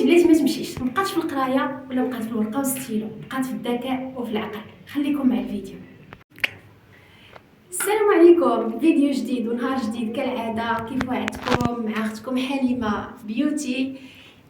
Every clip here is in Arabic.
بلاتي ما تمشيش، مابقاتش في القرايه ولا بقات في الورقه والستيلو، بقات في الذكاء وفي العقل. خليكم مع الفيديو. السلام عليكم، فيديو جديد ونهار جديد كالعاده. كيف وعدتكم مع اختكم حليمه بيوتي.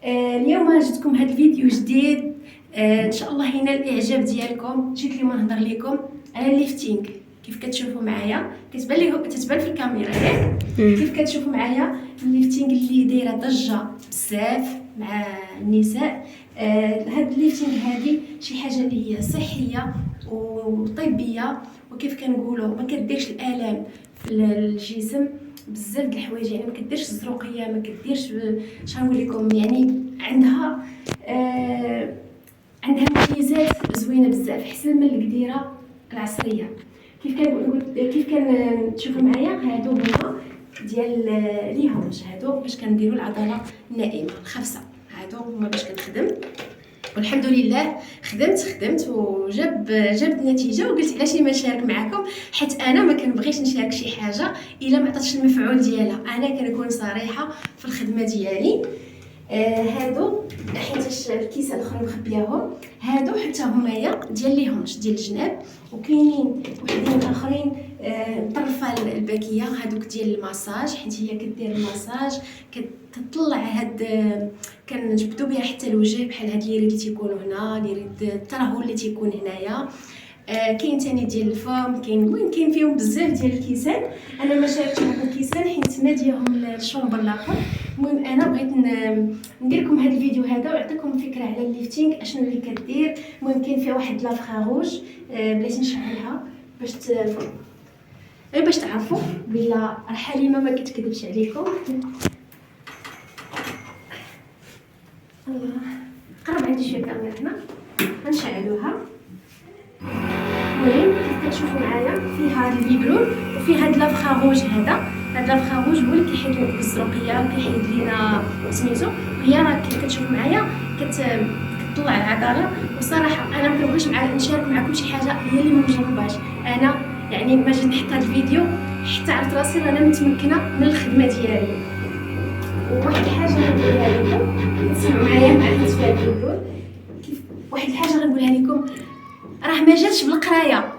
اليوم جبتكم هذا الفيديو جديد. ان شاء الله ينال الاعجاب ديالكم. جيت اليوم نهضر لكم على الليفتينغ. كيف كتشوفوا معايا تتبان في الكاميرا ياك؟ كيف كتشوفوا معايا الليفتينغ اللي دايره ضجه بزاف مع النساء. هاد الليفتينغ هذه شي حاجه اللي هي صحيه وطبيه، وكيف كنقولوا ما كديرش الالام في الجسم. بزاف د الحوايج، يعني ما كديرش الزروقيه، ما كديرش شنقول لكم، يعني عندها مميزات زوينه بزاف، احسن من القديره العصريه. كيف تشوفوا معايا هادو هما ديال ليهم هادو باش كنديروا العضله النائمه الخفسه. هادو هما باش كنخدم، والحمد لله خدمت وجاب نتيجه. وقلت علاش ما نشارك معكم، حيت انا ما كنبغيش نشارك شي حاجه الا ما عطاتش المفعول ديالها. انا كنكون صريحه في الخدمه ديالي. هادو حيت الكيسه الاخرى مخبياهم، هادو حتى همايا ديال ليهونش ديال الجناب، وكاينين وحدين اخرين طرفه الباكيه هادوك ديال الماساج، حيت هي كدير الماساج كتطلع هاد كنجبدوا بها حتى الوجه، بحال هاد اليريد اللي تيكونوا هنا، اليريد الترهل اللي تيكون هنايا. كاين ثاني ديال الفم، كاين فيهم بزاف ديال الكيسان. انا ما شاركتش معكم الكيسان حيت ما ديالهم الشومبر الاخر. المهم انا بغيت ندير لكم هذا الفيديو هذا ونعطيكم فكره على الليفتينغ اشنو اللي كدير. المهم كاين فيها واحد لافخا روج، بلاتي نشعلها باش تعرفوا بلا حليمه ما كتكذبش عليكم. الله قرب عندي شويه كاميرا هنا، غنشعلوها. المهم كيف كتشوفوا معايا فيها هاد الفيبرون وفي هاد لافخا روج. هاد لافخا روج هو اللي كيحيد لنا الزروقيه وكيحيد لينا سميتو. وهي راه كيف كتشوفوا معايا كتطلع العضله. وصراحه انا ما كنبغيش نشارك معكم شي حاجه هي اللي ما مجرباش. انا يعني ما جيت نحط هاد الفيديو حتى عرفت راسي انا متمكنه من الخدمه ديالي. وواحد الحاجه غنقولها لكم، تسمعوا معايا مع الفيديو الفيديو. واحد الحاجه غنقولها لكم، راه ما جاتش بالقرايه.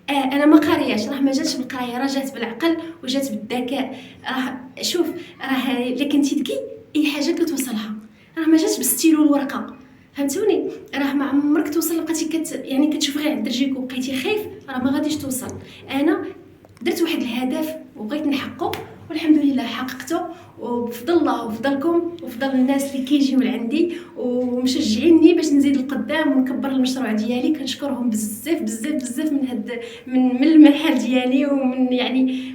انا ما قارياش، راه ما جاتش بالقرايه، راه جات بالعقل وجات بالذكاء. راه شوف، راه الا كنتي ذكي اي حاجه كتوصلها. راه ما جاتش بالستيلو والورقه، فهمتوني؟ راه ما عمرك توصل بقيتي يعني كتشوف غير عند رجليك وبقيتي خايف، راه ما غاديش توصل. انا درت واحد الهدف وبغيت نحققه، والحمد لله حققته، وبفضل الله وفضلكم وفضل الناس اللي كيجيو لعندي ومشجعيني باش نزيد لقدام ونكبر المشروع ديالي. كنشكرهم بزاف بزاف بزاف من المحل ديالي، ومن يعني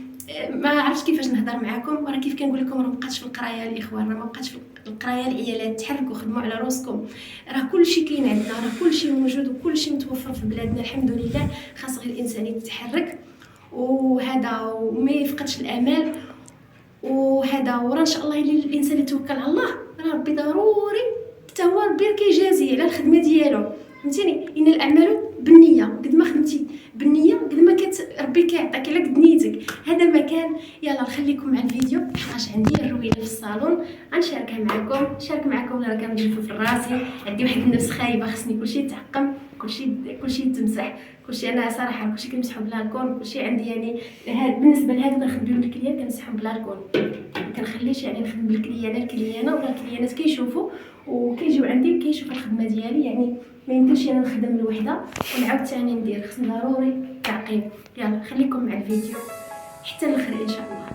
ما عرفتش كيفاش نهضر معكم. راه كيف كنقول لكم، راه مابقاتش في القرايه الاخوان، راه مابقاتش في القرايه العيالات. تحركوا، خدموا على راسكم، راه كلشي كاين عندنا، راه كلشي موجود وكلشي متوفر في بلادنا الحمد لله. خاص غير الانسان يتحرك وهذا وما يفقدش الامل. وهذا ورا ان شاء الله الا الانسان يتوكل على الله، راه ربي ضروري حتى هو ربي كيجازي على الخدمه ديالو. فهمتيني؟ ان الاعمال بالنيه، قد ما خدمتي بالنيه قد ما ربي كيعطيك على قد نيتك. هذا ما كان. يلا نخليكم مع الفيديو، حقاش عندي الرويله في الصالون غنشاركها معكم. نشارك معكم راه كنجيبو في راسي، عندي واحد النفس خايبه، خصني كلشي يتعقم، كلشي يتمسح، كلشي. انا صراحه كلشي كنمسحو بالالكون، كلشي عندي يعني. هاد بالنسبه لهاد كنخدم بالكليان كنمسحهم بالالكون، ما كنخليش يعني نخدم الكليانه ولا الكليانات كيشوفوا وكيجيو عندي كيشوفوا الخدمه ديالي. يعني ما يمكنش انا نخدم الوحده ونعاود ثاني ندير، خصني ضروري تعقيم. يلا خليكم مع الفيديو حتى الاخر ان شاء الله.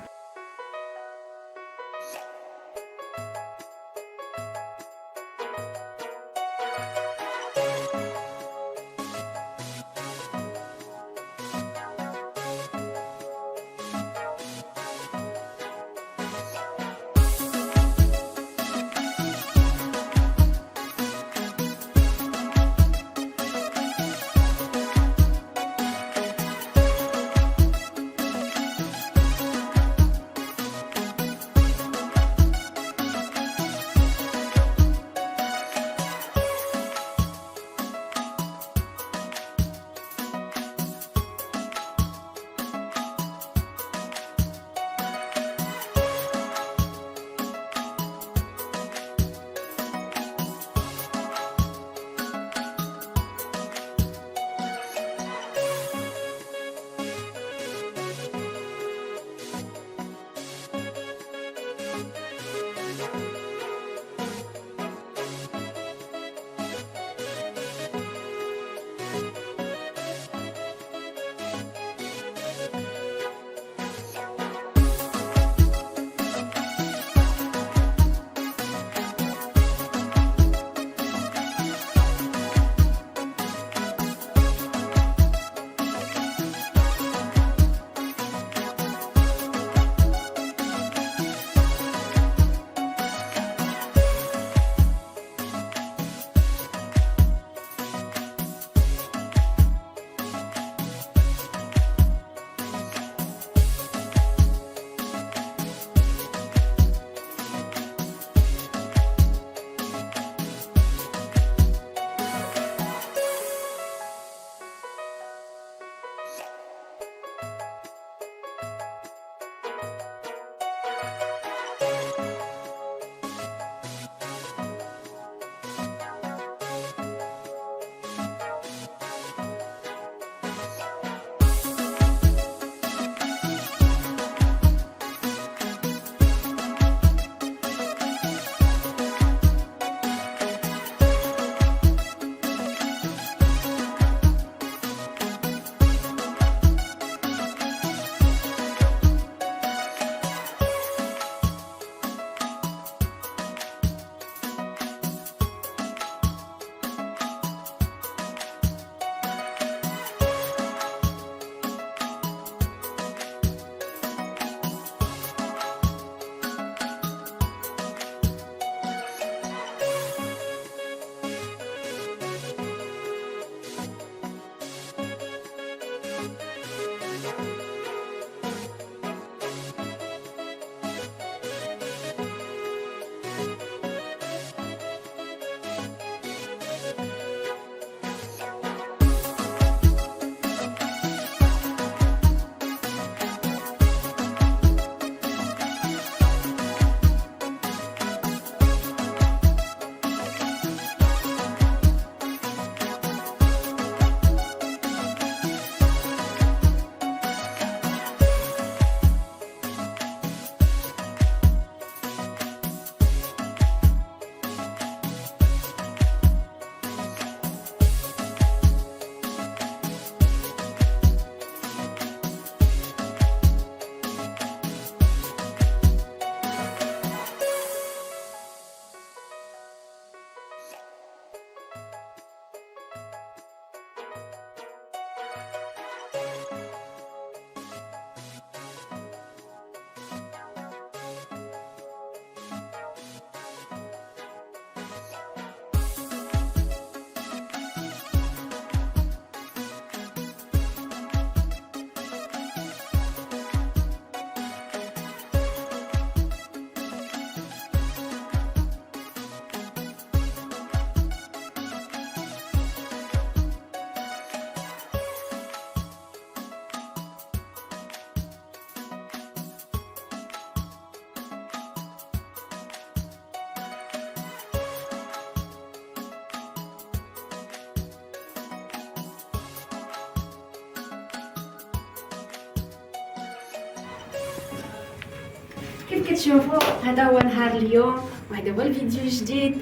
كيف كتشوفوا هذا هو نهار اليوم، وهذا هو الفيديو الجديد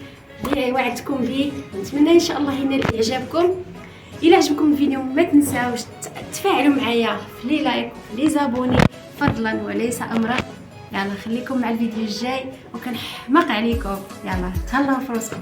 اللي وعدتكم به. نتمنى ان شاء الله ينال اعجابكم. الى عجبكم الفيديو ما تنساوش تفاعلوا معايا في لي لايك وفي لي زابوني فضلا وليس امرا. يلا خليكم مع الفيديو الجاي وكنحماق عليكم. يلا تهلاو في راسكم.